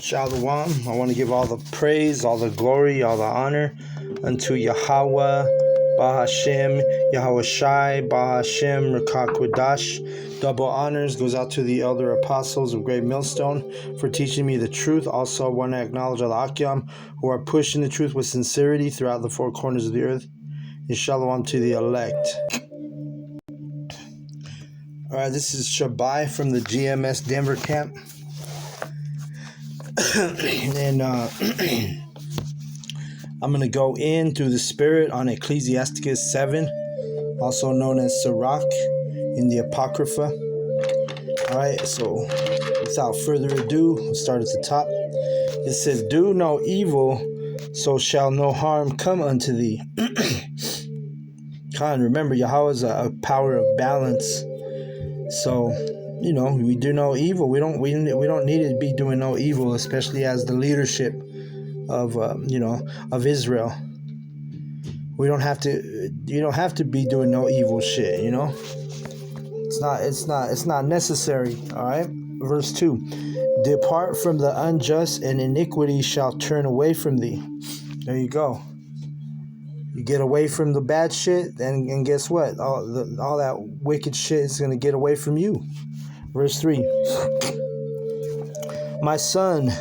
Shalom. I want to give all the praise, all the glory, all the honor unto Yahawah, Bahashem, Yahweh Shai, Bahashem, Rakakwadash. Double honors goes out to the elder apostles of Great Millstone for teaching me the truth. Also, I want to acknowledge all the Akyam who are pushing the truth with sincerity throughout the four corners of the earth. And shalom to the elect. All right, this is Shabai from the GMS Denver camp. And I'm going to go in through the Spirit on Ecclesiasticus 7, also known as Sirach in the Apocrypha. All right, so without further ado, we'll start at the top. It says, "Do no evil, so shall no harm come unto thee." Remember, Yahawah is a power of balance. So, we do no evil. We don't need to be doing no evil, especially as the leadership of of Israel. We don't have to. You don't have to be doing no evil shit. It's not necessary. All right. Verse 2: "Depart from the unjust, and iniquity shall turn away from thee." There you go. You get away from the bad shit, and guess what? All that wicked shit is going to get away from you. Verse 3. "My son,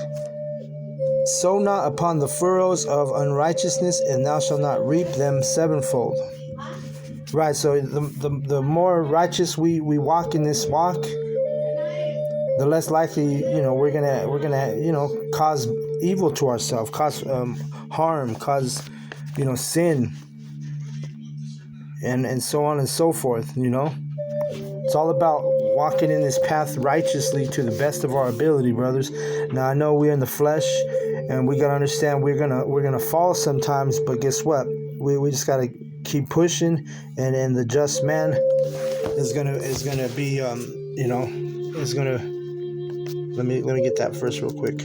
sow not upon the furrows of unrighteousness, and thou shalt not reap them sevenfold." Right, so the more righteous we walk in this walk, the less likely, we're gonna cause evil to ourselves, cause harm, cause sin, and so on and so forth. It's all about walking in this path righteously to the best of our ability, brothers. Now I know we're in the flesh, and we gotta understand we're gonna fall sometimes, but guess what? We just gotta keep pushing, and the just man is gonna be is gonna. Let me get that first real quick.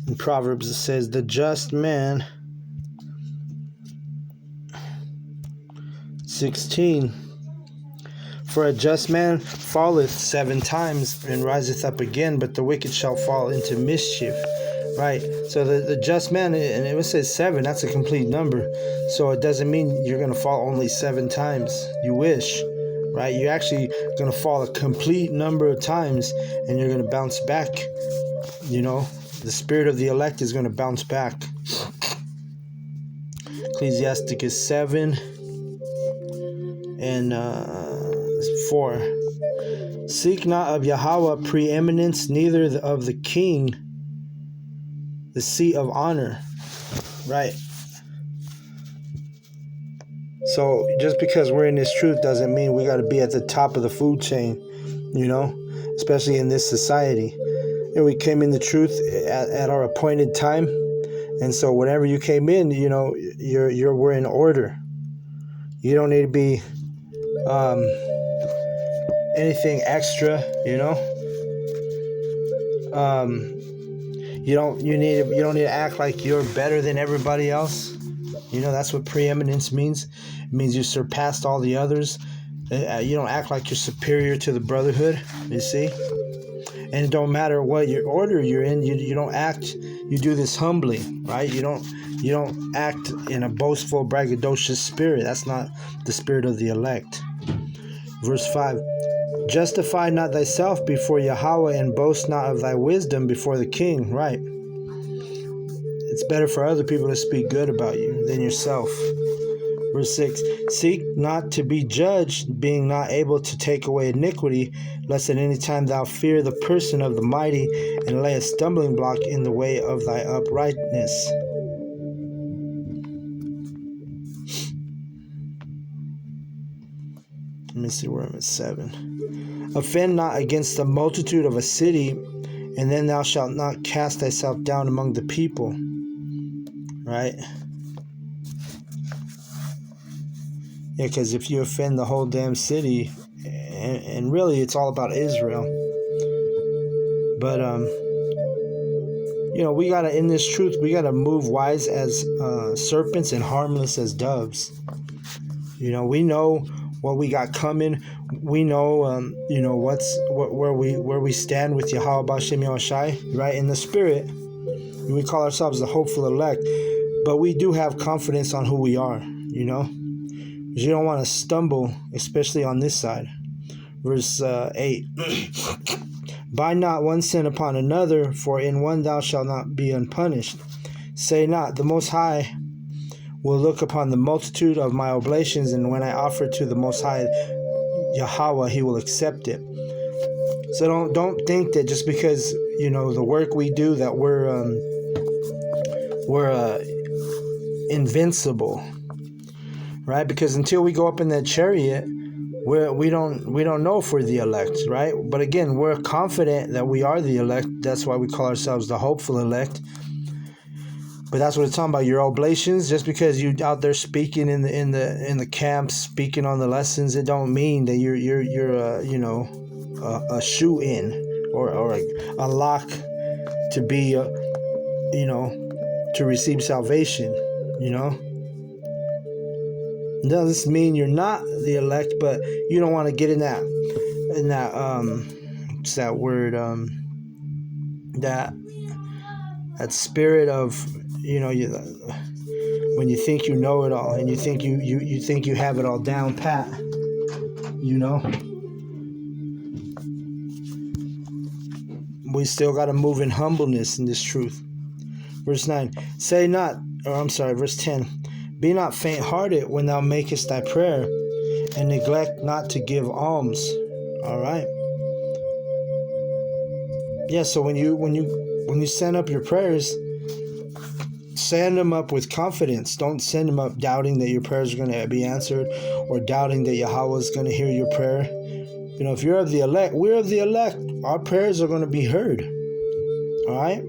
In Proverbs it says, "The just man," 16, "for a just man falleth 7 times and riseth up again, but the wicked shall fall into mischief." Right? So the just man, and it says 7, that's a complete number. So it doesn't mean you're going to fall only 7 times. You wish, right? You're actually going to fall a complete number of times, and you're going to bounce back. The spirit of the elect is going to bounce back. Ecclesiasticus 7 and 4. "Seek not of Yahawah preeminence, neither of the king the seat of honor." Right. So just because we're in this truth doesn't mean we got to be at the top of the food chain, especially in this society. And we came in the truth at our appointed time, and so whenever you came in, we're in order. You don't need to be anything extra, You don't need to act like you're better than everybody else. That's what preeminence means. It means you surpassed all the others. You don't act like you're superior to the brotherhood. You see. And it don't matter what your order you're in, you don't act, you do this humbly, right? You don't act in a boastful, braggadocious spirit. That's not the spirit of the elect. Verse 5, "Justify not thyself before Yahawah, and boast not of thy wisdom before the king." Right. It's better for other people to speak good about you than yourself. Verse 6, "Seek not to be judged, being not able to take away iniquity, lest at any time thou fear the person of the mighty, and lay a stumbling block in the way of thy uprightness." Let me see where I'm at 7. "Offend not against the multitude of a city, and then thou shalt not cast thyself down among the people." Right? Yeah, because if you offend the whole damn city, and really it's all about Israel. But we gotta, in this truth, we gotta move wise as serpents and harmless as doves. We know what we got coming. We know, where we stand with Yahawah B'Shem Yahushai, right? In the spirit, we call ourselves the hopeful elect, but we do have confidence on who we are, because you don't want to stumble, especially on this side. Verse 8. Bind not one sin upon another, for in one thou shalt not be unpunished. Say not, the Most High will look upon the multitude of my oblations, and when I offer to the Most High Yahawah, he will accept it. So don't think that just because the work we do that we're invincible, right? Because until we go up in that chariot, we don't know if we're the elect, right? But again, we're confident that we are the elect. That's why we call ourselves the hopeful elect. But that's what it's talking about. Your oblations, just because you out there speaking in the camps, speaking on the lessons, it don't mean that you're a shoe in or a lock to be to receive salvation. It doesn't mean you're not the elect, but you don't want to get in that what's that word, that spirit of when you think you know it all and you think you think you have it all down pat. We still got to move in humbleness in this truth. Verse 9. Verse 10. Be not faint-hearted when thou makest thy prayer, and neglect not to give alms. All right. Yeah. So when you send up your prayers, send them up with confidence. Don't send them up doubting that your prayers are going to be answered, or doubting that Yahawah is going to hear your prayer. If you're of the elect, we're of the elect. Our prayers are going to be heard. All right.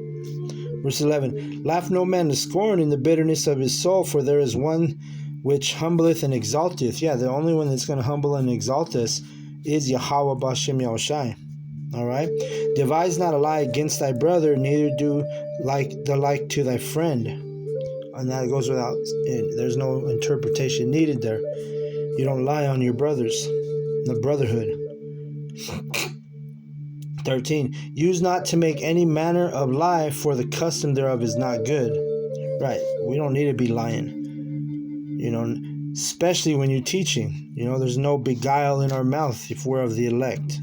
Verse 11, laugh no man to scorn in the bitterness of his soul, for there is one which humbleth and exalteth. Yeah, the only one that's going to humble and exalt us is Yahawah B'Shem Yahushai. All right? Devise not a lie against thy brother, neither do the like to thy friend. And that goes without, there's no interpretation needed there. You don't lie on your brothers, the brotherhood. 13. Use not to make any manner of lie, for the custom thereof is not good. Right. We don't need to be lying. Especially when you're teaching. There's no beguile in our mouth if we're of the elect.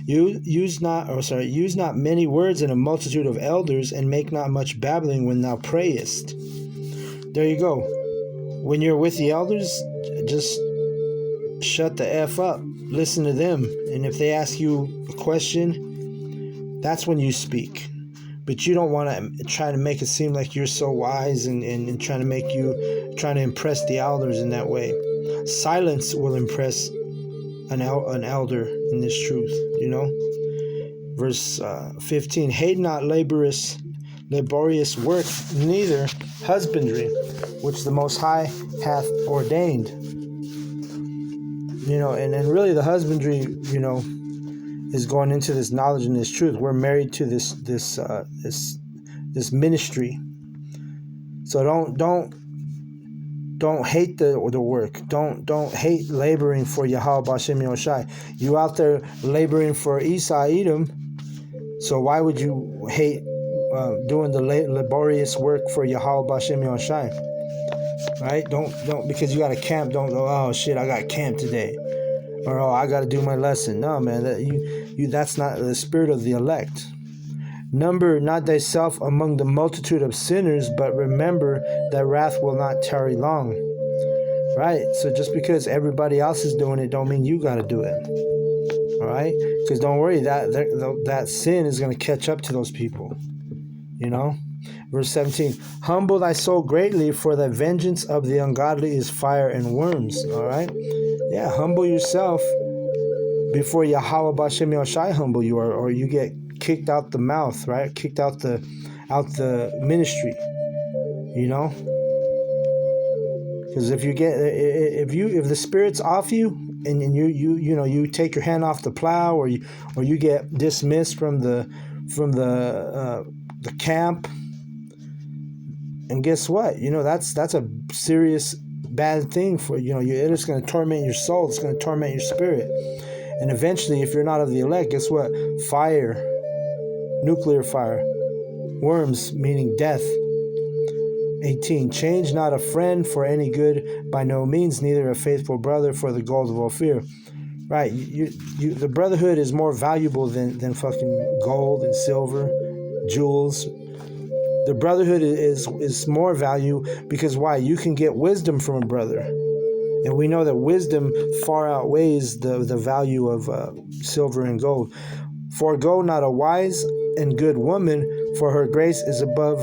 Use not many words in a multitude of elders, and make not much babbling when thou prayest. There you go. When you're with the elders, just shut the F up. Listen to them. And if they ask you a question, that's when you speak. But you don't want to try to make it seem like you're so wise and trying to impress the elders in that way. Silence will impress an elder in this truth, Verse 15, hate not laborious work, neither husbandry, which the Most High hath ordained. And really the husbandry, is going into this knowledge and this truth. We're married to this ministry. So don't hate the work. Don't hate laboring for Yahawah B'Shem Yahushai. You out there laboring for Esau Edom. So why would you hate doing the laborious work for Yahawah B'Shem Yahushai? Right? Don't because you got a camp. Don't go, oh shit, I got camp today, or I got to do my lesson. No, man, that's not the spirit of the elect. Number not thyself among the multitude of sinners, but remember that wrath will not tarry long. Right? So just because everybody else is doing it, don't mean you got to do it. All right? Because don't worry, that sin is going to catch up to those people. Verse 17, humble thy soul greatly, for the vengeance of the ungodly is fire and worms. All right? Yeah, humble yourself before Yahawah B'Shem Yahushai humble you, or you get kicked out the mouth, right? Kicked out the ministry. Because if the spirit's off you, and you take your hand off the plow, or you get dismissed from the camp. And guess what? That's a serious bad thing for it's going to torment your soul. It's going to torment your spirit. And eventually, if you're not of the elect, guess what? Fire, nuclear fire, worms, meaning death. 18. Change not a friend for any good, by no means, neither a faithful brother for the gold of Ophir. Right, the brotherhood is more valuable than fucking gold and silver, jewels. The brotherhood is more value because why? You can get wisdom from a brother. And we know that wisdom far outweighs the value of silver and gold. Forgo not a wise and good woman, for her grace is above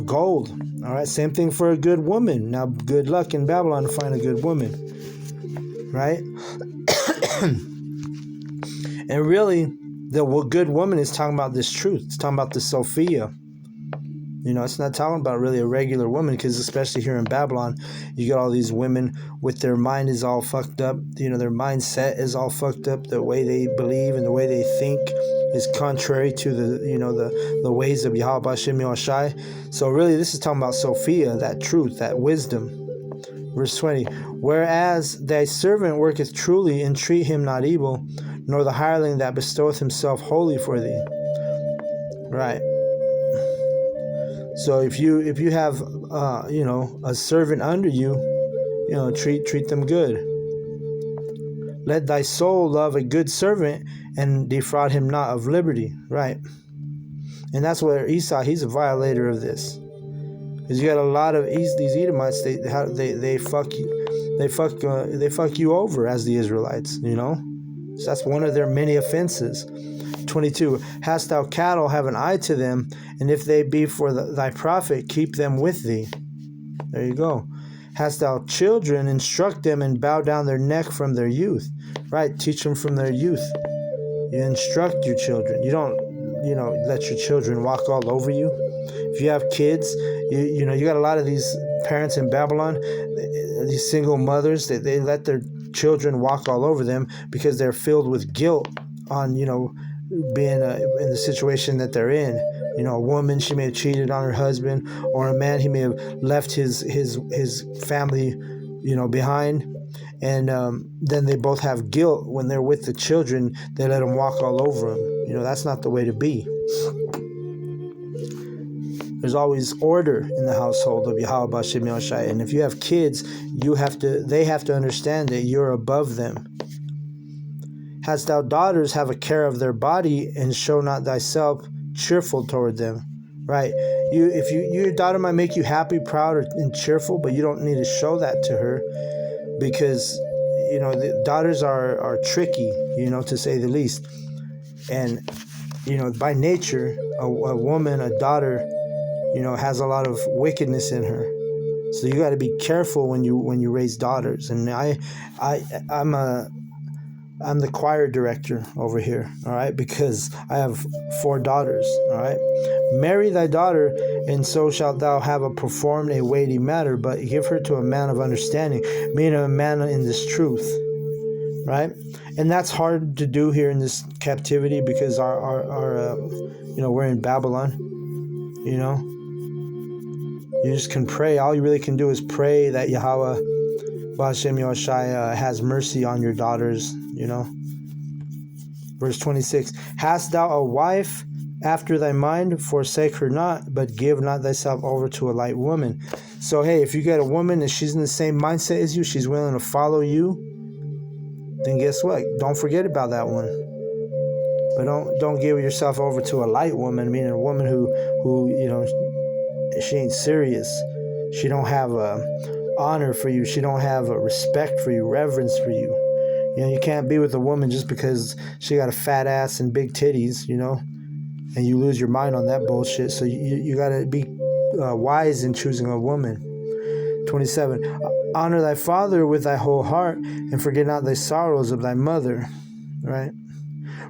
gold. All right, same thing for a good woman. Now, good luck in Babylon to find a good woman, right? And really, the good woman is talking about this truth. It's talking about the Sophia. It's not talking about really a regular woman, because especially here in Babylon, you get all these women with their mind is all fucked up. Their mindset is all fucked up. The way they believe and the way they think is contrary to the ways of Yahawah B'Shem Yahushai. So really, this is talking about Sophia, that truth, that wisdom. Verse 20, whereas thy servant worketh truly, entreat him not evil, nor the hireling that bestoweth himself wholly for thee. Right. So if you have a servant under you, treat them good. Let thy soul love a good servant and defraud him not of liberty. Right. And that's where Esau, he's a violator of this. Because you got a lot of these Edomites, they fuck you over as the Israelites, So that's one of their many offenses. 22. Hast thou cattle, have an eye to them, and if they be for thy profit, keep them with thee. There you go. Hast thou children, instruct them, and bow down their neck from their youth. Right, teach them from their youth. You instruct your children. You don't, let your children walk all over you. If you have kids, you got a lot of these parents in Babylon, these single mothers, they let their children walk all over them because they're filled with guilt on, being in the situation that they're in. A woman, she may have cheated on her husband, or a man, he may have left his family, behind. And then they both have guilt when they're with the children. They let them walk all over them. That's not the way to be. There's always order in the household of Yahawah B'Shem Yahushai. And if you have kids, they have to understand that you're above them. Hast thou daughters, have a care of their body, and show not thyself cheerful toward them. Right? If your daughter might make you happy, proud, and cheerful, but you don't need to show that to her, because the daughters are tricky, to say the least. And by nature, a woman, a daughter, has a lot of wickedness in her. So you got to be careful when you raise daughters. And I'm the choir director over here, all right, because I have 4 daughters, all right. Marry thy daughter, and so shalt thou have performed a weighty matter, but give her to a man of understanding, meaning a man in this truth, right? And that's hard to do here in this captivity, because our we're in Babylon, You just can pray. All you really can do is pray that Yahawah B'Shem Yahushai has mercy on your daughters, Verse 26, hast thou a wife after thy mind? Forsake her not, but give not thyself over to a light woman. So, hey, if you get a woman and she's in the same mindset as you, she's willing to follow you, then guess what? Don't forget about that one. But don't give yourself over to a light woman, meaning a woman who she ain't serious. She don't have honor for you. She don't have respect for you, reverence for you. You can't be with a woman just because she got a fat ass and big titties, and you lose your mind on that bullshit. So you got to be wise in choosing a woman. 27. Honor thy father with thy whole heart, and forget not thy sorrows of thy mother. Right?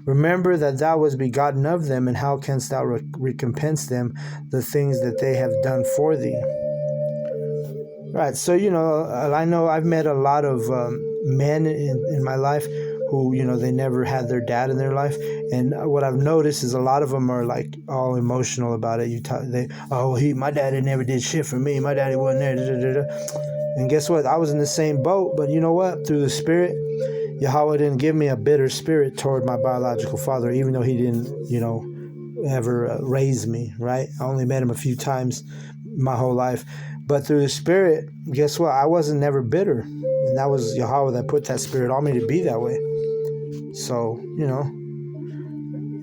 Remember that thou wast begotten of them, and how canst thou recompense them the things that they have done for thee? Right, so, I know I've met a lot of men in my life who, they never had their dad in their life. And what I've noticed is a lot of them are like all emotional about it. My daddy never did shit for me. My daddy wasn't there. Da, da, da, da. And guess what? I was in the same boat, but you know what? Through the Spirit, Yahawah didn't give me a bitter spirit toward my biological father, even though he didn't, ever raise me, right? I only met him a few times my whole life. But through the Spirit, guess what? I wasn't never bitter. And that was Yahawah that put that spirit on me to be that way. So,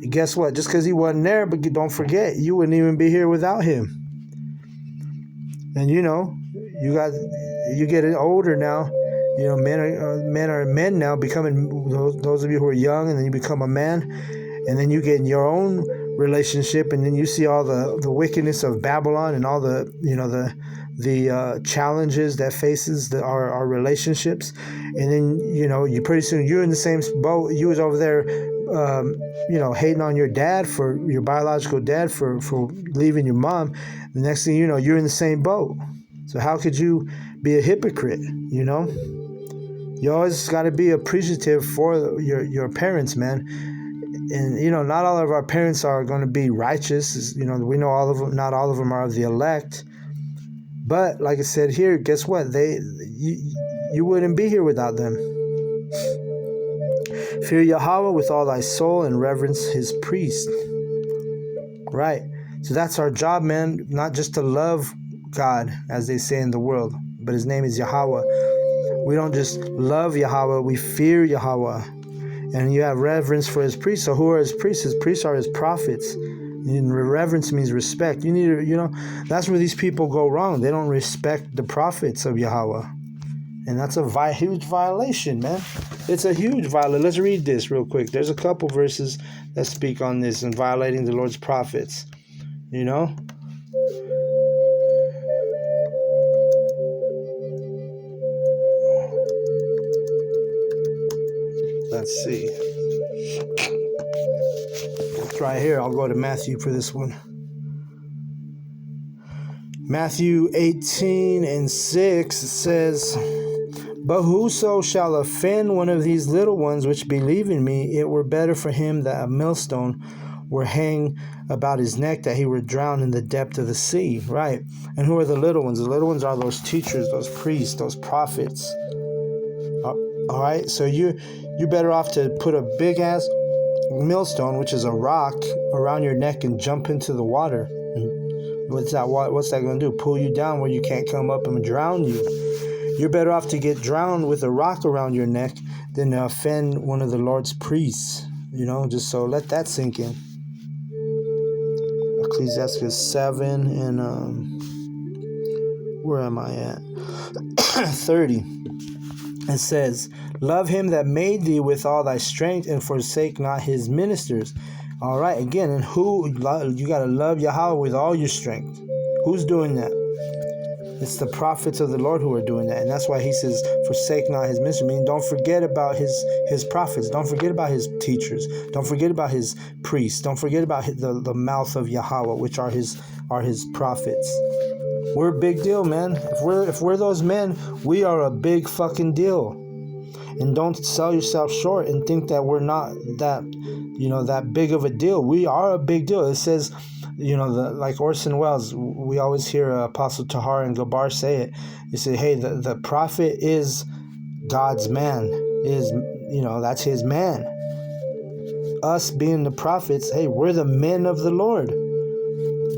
guess what? Just because he wasn't there, but don't forget, you wouldn't even be here without him. And you get older now. Men are men now, becoming those of you who are young, and then you become a man, and then you get in your own relationship, and then you see all the wickedness of Babylon and all the challenges that faces our relationships, and then you pretty soon you're in the same boat. You was over there, hating on your dad, for your biological dad, for leaving your mom. The next thing you know, you're in the same boat. So how could you be a hypocrite? You always got to be appreciative for your parents, man. And not all of our parents are going to be righteous. We know all of them. Not all of them are of the elect. But like I said here, guess what? You wouldn't be here without them. Fear Yahawah with all thy soul and reverence his priest. Right. So that's our job, man. Not just to love God, as they say in the world, but his name is Yahawah. We don't just love Yahawah, we fear Yahawah. And you have reverence for his priests. So who are his priests? His priests are his prophets. And reverence means respect. You need to, that's where these people go wrong. They don't respect the prophets of Yahawah. And that's a huge violation, man. It's a huge violation. Let's read this real quick. There's a couple verses that speak on this and violating the Lord's prophets. Let's see. It's right here. I'll go to Matthew for this one. Matthew 18:6 says, "But whoso shall offend one of these little ones which believe in me, it were better for him that a millstone were hanged about his neck, that he were drowned in the depth of the sea." Right. And who are the little ones? The little ones are those teachers, those priests, those prophets. All right. So you're better off to put a big ass millstone, which is a rock, around your neck and jump into the water. What's that going to do? Pull you down where you can't come up and drown you. You're better off to get drowned with a rock around your neck than to offend one of the Lord's priests. Just so let that sink in. Ecclesiastes 7 and where am I at? 30. It says, "Love him that made thee with all thy strength, and forsake not his ministers." All right, again, and you got to love Yahawah with all your strength. Who's doing that? It's the prophets of the Lord who are doing that. And that's why he says, forsake not his ministry. I mean, don't forget about his prophets. Don't forget about his teachers. Don't forget about his priests. Don't forget about the mouth of Yahawah, which are his prophets. We're a big deal, man. If we're those men, we are a big fucking deal. And don't sell yourself short and think that we're not that big of a deal. We are a big deal. It says, like Orson Welles, we always hear Apostle Tahar and Gabar say it. They say, hey, the prophet is God's man. That's his man. Us being the prophets, hey, we're the men of the Lord.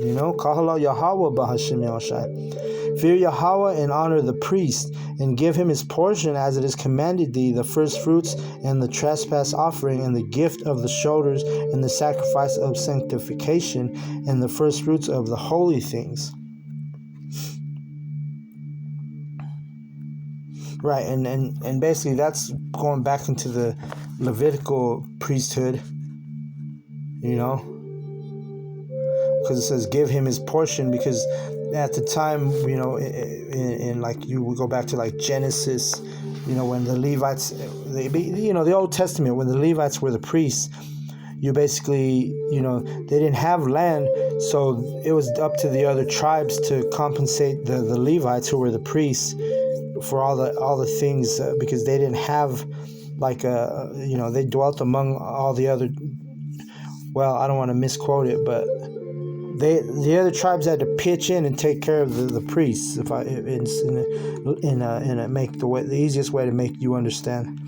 Kahala Yahawah Bahashim Yahushai. Fear Yahawah and honor the priest, and give him his portion as it is commanded thee, the first fruits and the trespass offering and the gift of the shoulders and the sacrifice of sanctification and the first fruits of the holy things. Right, and basically that's going back into the Levitical priesthood, because it says give him his portion, because at the time, in like you would go back to like Genesis, when the Levites, the Old Testament, when the Levites were the priests, you basically, they didn't have land, so it was up to the other tribes to compensate the Levites who were the priests for all the things, because they didn't have they dwelt among all the other. Well, I don't want to misquote it, but the other tribes had to pitch in and take care of the priests. If I make the easiest way to make you understand.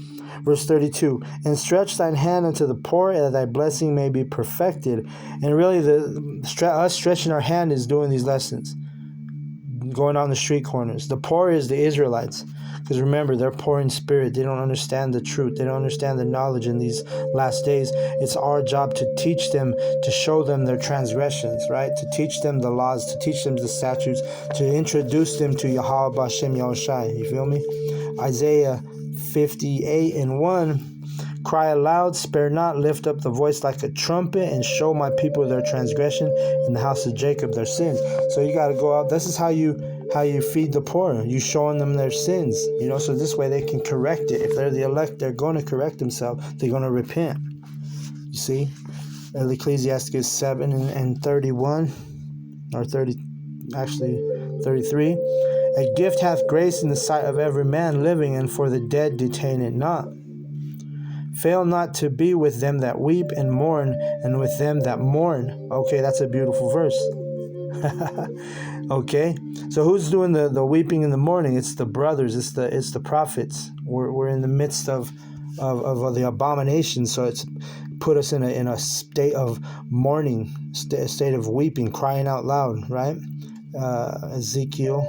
Verse 32, and stretch thine hand unto the poor, that thy blessing may be perfected. And really, us stretching our hand is doing these lessons, going on the street corners. The poor is the Israelites, because remember, they're poor in spirit. They don't understand the truth. They don't understand the knowledge in these last days. It's our job to teach them, to show them their transgressions, right? To teach them the laws, to teach them the statutes, to introduce them to Yahawah B'Shem Yahushai. You feel me? Isaiah 58:1, cry aloud, spare not, lift up the voice like a trumpet, and show my people their transgression, in the house of Jacob their sins. So you got to go out. This is how you feed the poor. You showing them their sins, so this way they can correct it. If they're the elect, they're going to correct themselves. They're going to repent. You see, Ecclesiastes 7:31, or 33. A gift hath grace in the sight of every man living, and for the dead detain it not. Fail not to be with them that weep and mourn, and with them that mourn. Okay, that's a beautiful verse. Okay, so who's doing the weeping in the morning? It's the brothers. It's the prophets. We're in the midst of the abomination. So it's put us in a state of mourning, state of weeping, crying out loud. Right? Ezekiel.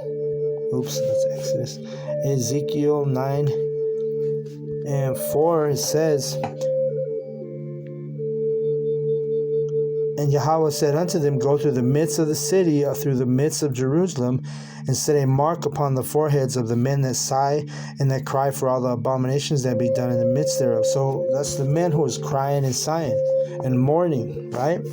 Oops, that's Exodus. Ezekiel 9:4, it says, and Yahawah said unto them, go through the midst of the city, through the midst of Jerusalem, and set a mark upon the foreheads of the men that sigh and that cry for all the abominations that be done in the midst thereof. So that's the men who is crying and sighing and mourning, right?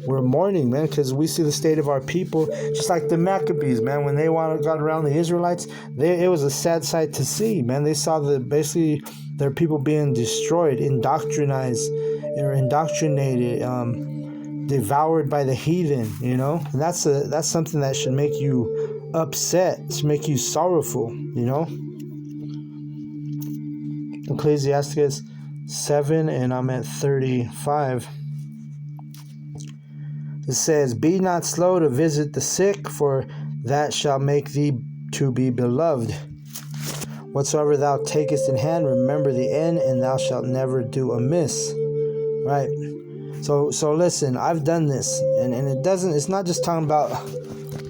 We're mourning, man, because we see the state of our people, just like the Maccabees, man. When they got around the Israelites, it was a sad sight to see, man. They saw basically their people being destroyed, indoctrinated, devoured by the heathen, And that's something that should make you upset, should make you sorrowful, Ecclesiastes 7, and I'm at 35. It says, be not slow to visit the sick, for that shall make thee to be beloved. Whatsoever thou takest in hand, remember the end, and thou shalt never do amiss. Right? So listen, I've done this, and it's not just talking about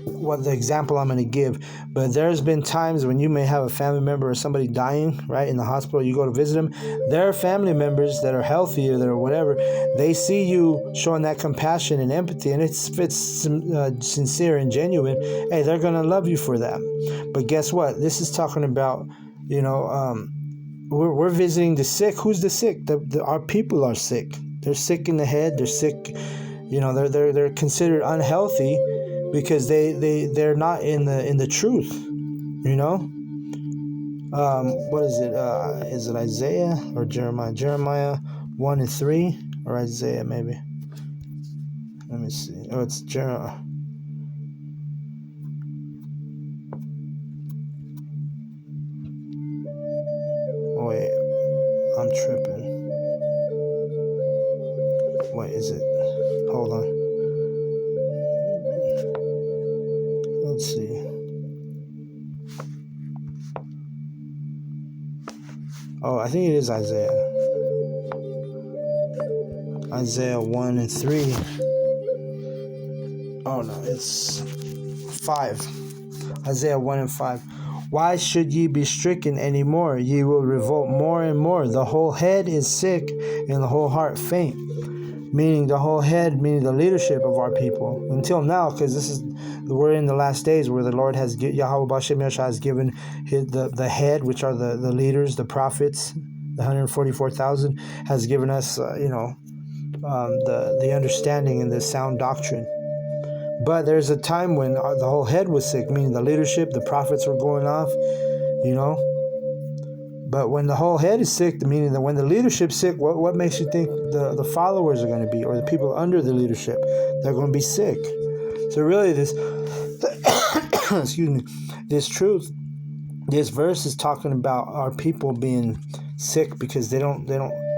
what the example I'm going to give, but there's been times when you may have a family member or somebody dying, right, in the hospital. You go to visit them. There are family members that are healthy or that are whatever. They see you showing that compassion and empathy, and if it's sincere and genuine, hey, they're going to love you for that. But guess what? This is talking about, we're visiting the sick. Who's the sick? Our people are sick. They're sick in the head. They're sick. They're considered unhealthy because they're not in the truth. What is it? Is it Isaiah or Jeremiah? Jeremiah 1:3, or Isaiah maybe. Let me see. Oh, it's Jeremiah. Oh wait, I'm tripping. Wait, is it? Hold on. Let's see. Oh, I think it is Isaiah. Isaiah 1:3. Oh no, it's 5. Isaiah 1:5. Why should ye be stricken any more? Ye will revolt more and more. The whole head is sick, and the whole heart faint. Meaning the whole head, meaning the leadership of our people. Until now, because we're in the last days where the Lord has, Yahawah B'Shem Yahushua has given the head, which are the leaders, the prophets, the 144,000, has given us, the understanding and the sound doctrine. But there's a time when the whole head was sick, meaning the leadership, the prophets were going off, But when the whole head is sick, meaning that when the leadership's sick, what makes you think the followers are going to be, or the people under the leadership? They're going to be sick. So really this, excuse me, this truth, this verse is talking about our people being sick because they don't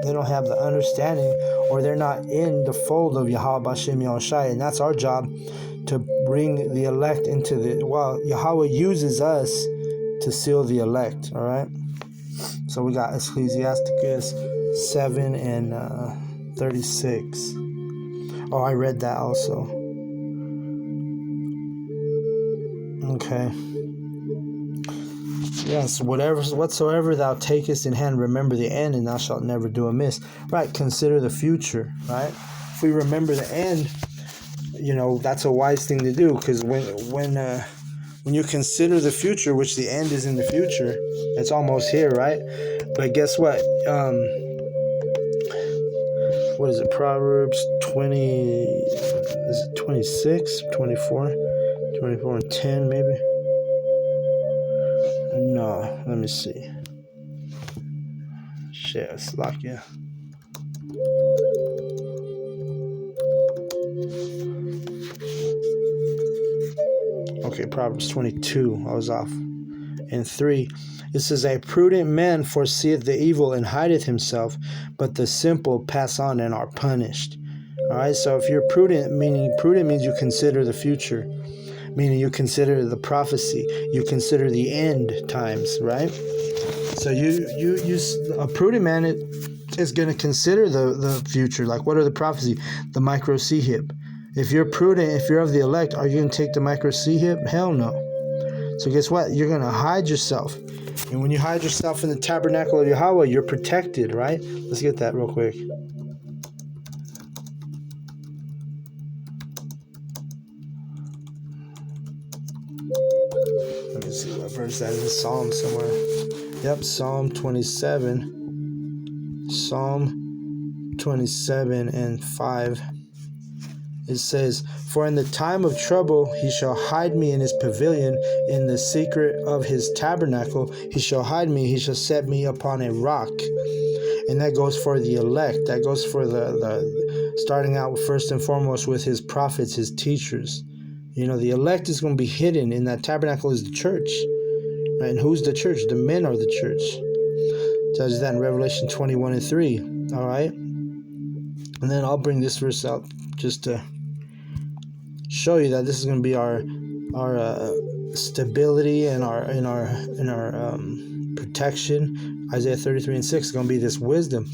They don't have the understanding, or they're not in the fold of Yahawah B'Shem Yahushai. And that's our job, to bring the elect into the... Well, Yahawah uses us to seal the elect, all right? So we got Ecclesiasticus 7 and 36. Oh, I read that also. Okay. Yes, whatsoever thou takest in hand, remember the end, and thou shalt never do amiss. Right, consider the future, right? If we remember the end, that's a wise thing to do, because when you consider the future, which the end is in the future, it's almost here, right? But guess what? What is it? Proverbs 20, is it 26, 24? 24 and 10, maybe? No, let me see. Shit, it's like, yeah. Okay, Proverbs 22, I was off. And 3, it says, a prudent man foreseeth the evil and hideth himself, but the simple pass on and are punished. All right, so if you're prudent means you consider the future, meaning you consider the prophecy, you consider the end times, right? So a prudent man is going to consider the future. Like, what are the prophecy? The micro-C-hip. If you're prudent, if you're of the elect, are you going to take the micro-C-hip? Hell no. So guess what? You're going to hide yourself. And when you hide yourself in the tabernacle of Yahawah, you're protected, right? Let's get that real quick. Let me see what verse that is. In Psalm somewhere. Yep, Psalm 27. Psalm 27 and 5. It says, for in the time of trouble he shall hide me in his pavilion, in the secret of his tabernacle he shall hide me, he shall set me upon a rock. And that goes for the elect. That goes for the starting out first and foremost with his prophets, his teachers. The elect is going to be hidden, in that tabernacle is the church. Right? And who's the church? The men are the church. It tells you that in Revelation 21 and 3. All right? And then I'll bring this verse out just to show you that this is going to be our stability and our protection. Isaiah 33 and 6 is going to be this wisdom.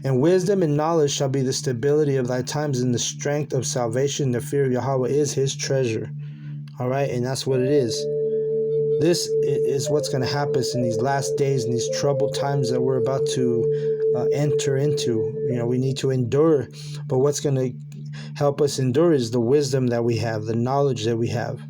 And wisdom and knowledge shall be the stability of thy times, and the strength of salvation. The fear of Yahawah is his treasure. All right, and that's what it is. This is what's going to happen in these last days, in these troubled times that we're about to enter into. We need to endure, but what's going to help us endure is the wisdom that we have, the knowledge that we have.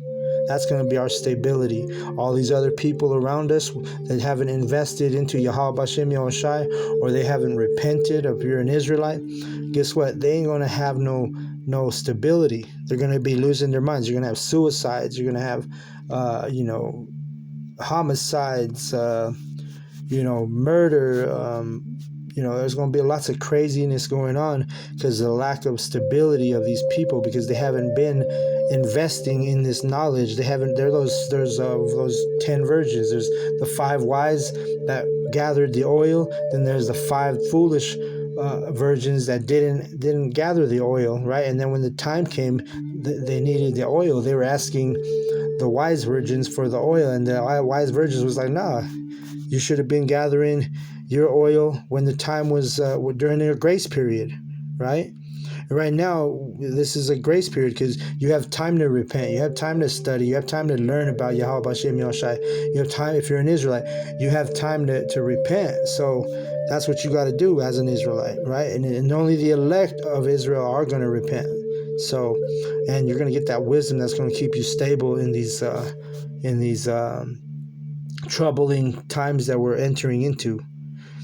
That's going to be our stability. All these other people around us that haven't invested into Yahawah B'Shem Yahushai, or they haven't repented, if you're an Israelite, guess what? They ain't going to have no stability. They're going to be losing their minds. You're going to have suicides. You're going to have, homicides, murder. There's going to be lots of craziness going on because of the lack of stability of these people, because they haven't been investing in this knowledge. There's those 10 virgins. There's the 5 wise that gathered the oil. Then there's the 5 foolish virgins that didn't gather the oil, right? And then when the time came, they needed the oil. They were asking the wise virgins for the oil, and the wise virgins was like, nah, you should have been gathering your oil when the time was during your grace period, right? Right now, this is a grace period because you have time to repent. You have time to study. You have time to learn about Yahawah B'Shem Yahushai. You have time, if you're an Israelite, you have time to repent. So that's what you got to do as an Israelite, right? And only the elect of Israel are going to repent. So, and you're going to get that wisdom that's going to keep you stable in these troubling times that we're entering into.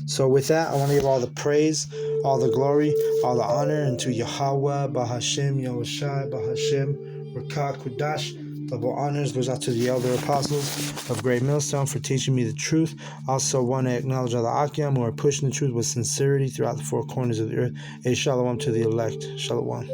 So with that, I want to give all the praise, all the glory, all the honor unto Yahawah B'Shem Yahushai B'Shem Rakah Kudash. Double honors goes out to the elder apostles of Great Millstone for teaching me the truth. Also want to acknowledge all the Akyam who are pushing the truth with sincerity throughout the 4 corners of the earth. A shalom to the elect. Shalom.